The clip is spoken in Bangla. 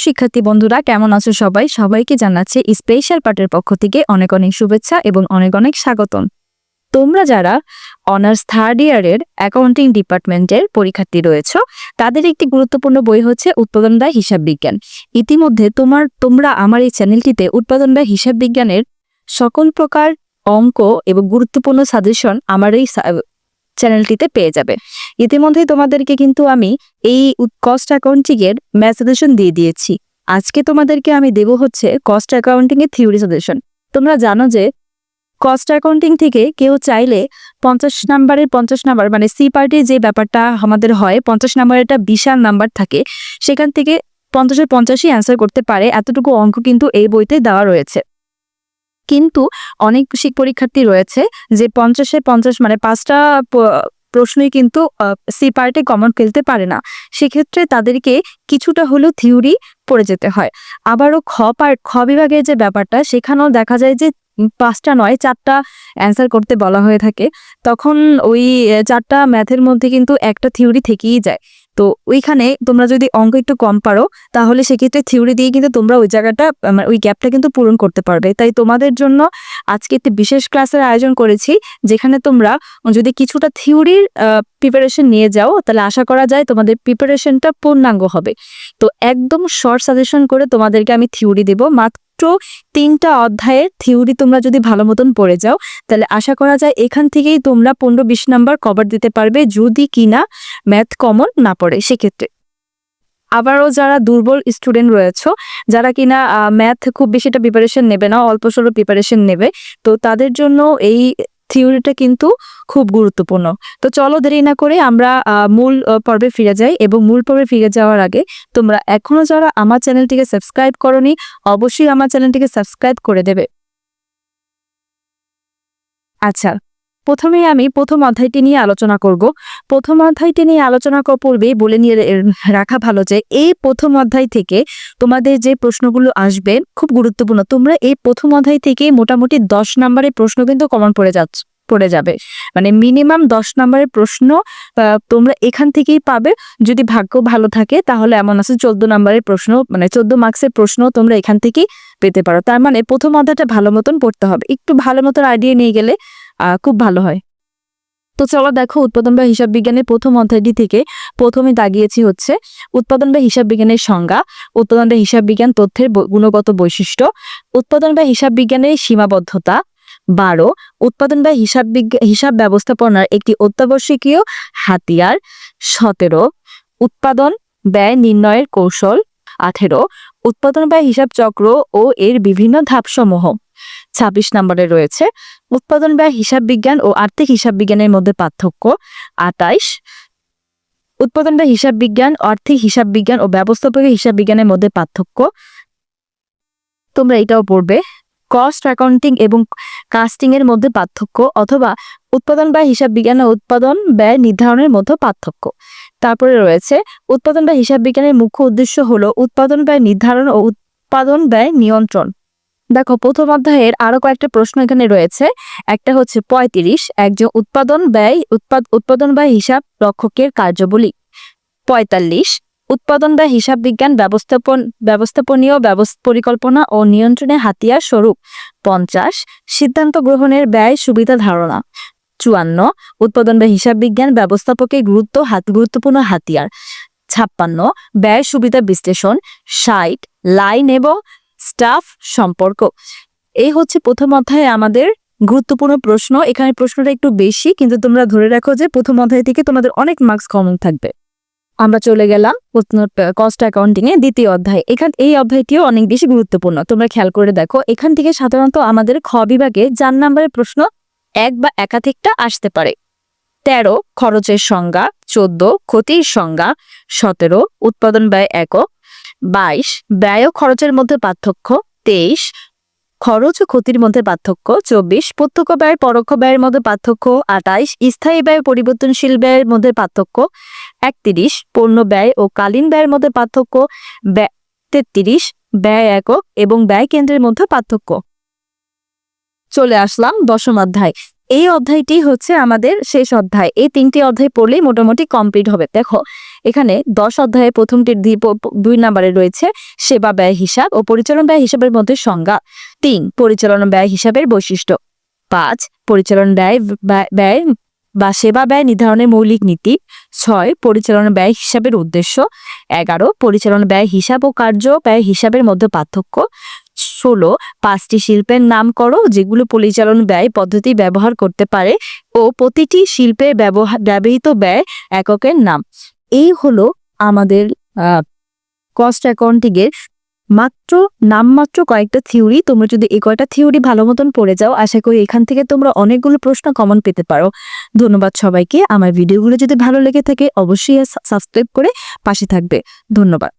শিক্ষার্থী বন্ধুরা কেমন আছো সবাই? সবাইকে জানাচ্ছি স্পেশাল পার্টের পক্ষ থেকে অনেক অনেক শুভেচ্ছা এবং অনেক অনেক স্বাগতম। তোমরা যারা অনার্স থার্ড ইয়ারের অ্যাকাউন্টিং ডিপার্টমেন্টের পরীক্ষার্থী রয়েছো, তাদের একটি গুরুত্বপূর্ণ বই হচ্ছে উৎপাদন ব্যয় হিসাব বিজ্ঞান। ইতিমধ্যে তোমরা আমার এই চ্যানেলটিতে উৎপাদন ব্যয় হিসাব বিজ্ঞানের সকল প্রকার অঙ্ক এবং গুরুত্বপূর্ণ সাজেশন আমার এই চ্যানেলটিতে পেয়ে যাবে। ইতিমধ্যেই তোমাদেরকে কিন্তু আমি এই কস্ট অ্যাকাউন্টিং এর ম্যাথ সাজেশন দিয়ে দিয়েছি। আজকে তোমাদেরকে আমি দেব হচ্ছে কস্ট অ্যাকাউন্টিং এর থিওরি সাজেশন। তোমরা জানো যে কস্ট অ্যাকাউন্টিং থেকে কেউ চাইলে 50 নাম্বার মানে সি পার্টির যে ব্যাপারটা আমাদের হয় 50 নাম্বারের একটা বিশাল নাম্বার থাকে, সেখান থেকে 50-এর 50ই অ্যান্সার করতে পারে, এতটুকু অঙ্ক কিন্তু এই বইতে দেওয়া রয়েছে। কিন্তু অনেক পরীক্ষার্থী রয়েছে যে 50-এর 50 মানে 5টা প্রশ্নই কিন্তু সি পার্টে কমন ফেলতে পারে না। সেক্ষেত্রে তাদেরকে কিছুটা হলেও থিওরি পড়ে যেতে হয়। আবারও খ বিভাগের যে ব্যাপারটা, সেখানেও দেখা যায় যে 5টা নয় 4টা অ্যান্সার করতে বলা হয়ে থাকে। তখন ওই 4টা ম্যাথের মধ্যে কিন্তু একটা থিওরি থেকেই যায়। তো ওইখানে তোমরা যদি অঙ্ক একটু কম পারো, তাহলে সেক্ষেত্রে থিওরি দিয়ে কিন্তু তোমরা ওই জায়গাটা ওই গ্যাপটা কিন্তু পূরণ করতে পারবে। তাই তোমাদের জন্য আজকে একটি বিশেষ ক্লাসের আয়োজন করেছি, যেখানে তোমরা যদি কিছুটা থিওরির প্রিপারেশন নিয়ে যাও, তাহলে আশা করা যায় তোমাদের প্রিপারেশনটা পূর্ণাঙ্গ হবে। তো একদম শর্ট সাজেশন করে তোমাদেরকে আমি থিওরি দেব। মাত্র 3টা অধ্যায়ের থিওরি তোমরা যদি ভালো মতন পড়ে যাও, তাহলে আশা করা যায় এখান থেকেই তোমরা 15-20 নাম্বার কভার দিতে পারবে, যদি কিনা ম্যাথ কমন না পড়ে সেক্ষেত্রে। আবারও যারা দুর্বল স্টুডেন্ট রয়েছে, যারা কিনা ম্যাথ খুব বেশিটা প্রিপারেশন নেবে না, অল্প স্বল্প প্রিপারেশন নেবে, তো তাদের জন্য এই থিওরিটা কিন্তু খুব গুরুত্বপূর্ণ। তো চলো দেরি না করে আমরা মূল পর্বে ফিরে যাই। এবং মূল পর্বে ফিরে যাওয়ার আগে তোমরা এখনো যারা আমার চ্যানেলটিকে সাবস্ক্রাইব করোনি, অবশ্যই আমার চ্যানেলটিকে সাবস্ক্রাইব করে দেবে। আচ্ছা, প্রথমেই আমি প্রথম অধ্যায়টি নিয়ে আলোচনা করব। প্রথম অধ্যায়টি নিয়ে আলোচনা করার পূর্বে বলে নিয়ে রাখা ভালো যে এই প্রথম অধ্যায় থেকে তোমাদের যে প্রশ্নগুলো আসবে খুব গুরুত্বপূর্ণ। তোমরা এই প্রথম অধ্যায় থেকে মোটামুটি 10 নাম্বারের প্রশ্ন কিন্তু কমন পড়ে যাবে। মানে মিনিমাম 10 নাম্বারের প্রশ্ন তোমরা এখান থেকেই পাবে। যদি ভাগ্য ভালো থাকে তাহলে এমন আছে 14 নাম্বারের প্রশ্ন, মানে 14 মার্কসের প্রশ্ন তোমরা এখান থেকেই পেতে পারো। তার মানে প্রথম অধ্যায়টা ভালো মতন পড়তে হবে, একটু ভালো মতন আইডিয়া নিয়ে গেলে খুব ভালো হয়। তো চলো দেখো, উৎপাদন বা হিসাব বিজ্ঞানের প্রথম অধ্যায়টি থেকে প্রথমে দাগিয়েছি হচ্ছে উৎপাদন বা হিসাব বিজ্ঞানের সংজ্ঞা, উৎপাদন বা হিসাব বিজ্ঞান তথ্যের গুণগত বৈশিষ্ট্য, উৎপাদন বা হিসাব বিজ্ঞানের সীমাবদ্ধতা, 12 উৎপাদন বা হিসাব ব্যবস্থাপনার একটি অত্যাবশ্যকীয় হাতিয়ার, 17 উৎপাদন ব্যয় নির্ণয়ের কৌশল, 18 উৎপাদন ব্যয় হিসাব চক্র ও এর বিভিন্ন ধাপসমূহ। 26 নম্বরে রয়েছে উৎপাদন ব্যয় হিসাব বিজ্ঞান ও আর্থিক হিসাব বিজ্ঞানের মধ্যে পার্থক্য, 28 উৎপাদন ব্যয় হিসাব বিজ্ঞান, আর্থিক হিসাব বিজ্ঞান ও ব্যবস্থাপকীয় হিসাব বিজ্ঞানের মধ্যে পার্থক্য। তোমরা এটাও পড়বে। কস্ট অ্যাকাউন্টিং এবং কাস্টিং এর মধ্যে পার্থক্য, অথবা উৎপাদন ব্যয় হিসাব বিজ্ঞান ও উৎপাদন ব্যয় নির্ধারণের মধ্যে পার্থক্য। তারপরে রয়েছে উৎপাদন ব্যয় হিসাব বিজ্ঞানের মুখ্য উদ্দেশ্য হলো উৎপাদন ব্যয় নির্ধারণ ও উৎপাদন ব্যয় নিয়ন্ত্রণ। দেখো, প্রথম অধ্যায়ের আরো কয়েকটা প্রশ্ন এখানে রয়েছে। একটা হচ্ছে 35 একজন উৎপাদন ব্যয় হিসাব রক্ষকের কার্যাবলী, 45 উৎপাদন ব্যয় হিসাব বিজ্ঞান ব্যবস্থাপনীয় পরিকল্পনা ও নিয়ন্ত্রণের হাতিয়ার স্বরূপ, 50 সিদ্ধান্ত গ্রহণের ব্যয় সুবিধা ধারণা, 54 উৎপাদন ব্যয় হিসাব বিজ্ঞান ব্যবস্থাপকের গুরুত্বপূর্ণ হাতিয়ার, 56 ব্যয় সুবিধা বিশ্লেষণ, 60 লাইন এবং স্টাফ সম্পর্ক। এই হচ্ছে প্রথম অধ্যায়ে আমাদের গুরুত্বপূর্ণ প্রশ্ন। এখানে প্রশ্নটা একটু বেশি, কিন্তু তোমরা ধরে রাখো যে প্রথম অধ্যায় থেকে তোমাদের অনেক মার্কস কমন থাকবে। আমরা চলে গেলাম কস্ট অ্যাকাউন্টিং এর দ্বিতীয় অধ্যায়। এই অধ্যায়টিও অনেক বেশি গুরুত্বপূর্ণ। তোমরা খেয়াল করে দেখো, এখান থেকে সাধারণত আমাদের খ বিভাগে 4 নম্বরের প্রশ্ন এক বা একাধিকটা আসতে পারে। 13 খরচের সংজ্ঞা, 14 ক্ষতির সংজ্ঞা, 17 উৎপাদন ব্যয় একক, 22 ব্যয় ও খরচের মধ্যে পার্থক্য, 23 খরচ ও ক্ষতির মধ্যে পার্থক্য, 24 প্রত্যক্ষ ব্যয় পরোক্ষ ব্যয়ের মধ্যে পার্থক্য, 28 স্থায়ী ব্যয় পরিবর্তনশীল ব্যয়ের মধ্যে পার্থক্য, 31 পণ্য ব্যয় ও কালীন ব্যয়ের মধ্যে পার্থক্য, 33 ব্যয় একক এবং ব্যয় কেন্দ্রের মধ্যে পার্থক্য। চলে আসলাম দশম অধ্যায়। এই অধ্যায়টি হচ্ছে আমাদের শেষ অধ্যায়। এই 3টি অধ্যায় পড়লেই মোটামুটি কমপ্লিট হবে। দেখো এখানে 10 অধ্যায়ে প্রথমটির 2 নম্বরে রয়েছে সেবা ব্যয় হিসাব ও পরিচালন ব্যয় হিসাবের মধ্যে সংজ্ঞা। 3 পরিচালনা ব্যয় হিসাবের বৈশিষ্ট্য। 5 পরিচালন ব্যয় বা সেবা ব্যয় নির্ধারণের মৌলিক নীতি। 6 পরিচালনা ব্যয় হিসাবের উদ্দেশ্য। 11 পরিচালনা ব্যয় হিসাব ও কার্য ব্যয় হিসাবের মধ্যে পার্থক্য। 16 5টি শিল্পের নাম করো যেগুলো পরিচালন ব্যয় পদ্ধতি ব্যবহার করতে পারে ও প্রতিটি শিল্পের ব্যবহৃত ব্যয় এককের নাম। এই হলো আমাদের কস্ট অ্যাকাউন্টিং এর নামমাত্র কয়েকটা থিওরি। তোমরা যদি এই কয়টা থিওরি ভালো মতন পড়ে যাও, আশা করি এখান থেকে তোমরা অনেকগুলো প্রশ্ন কমন পেতে পারো। ধন্যবাদ সবাইকে। আমার ভিডিওগুলো যদি ভালো লেগে থাকে অবশ্যই সাবস্ক্রাইব করে পাশে থাকবে। ধন্যবাদ।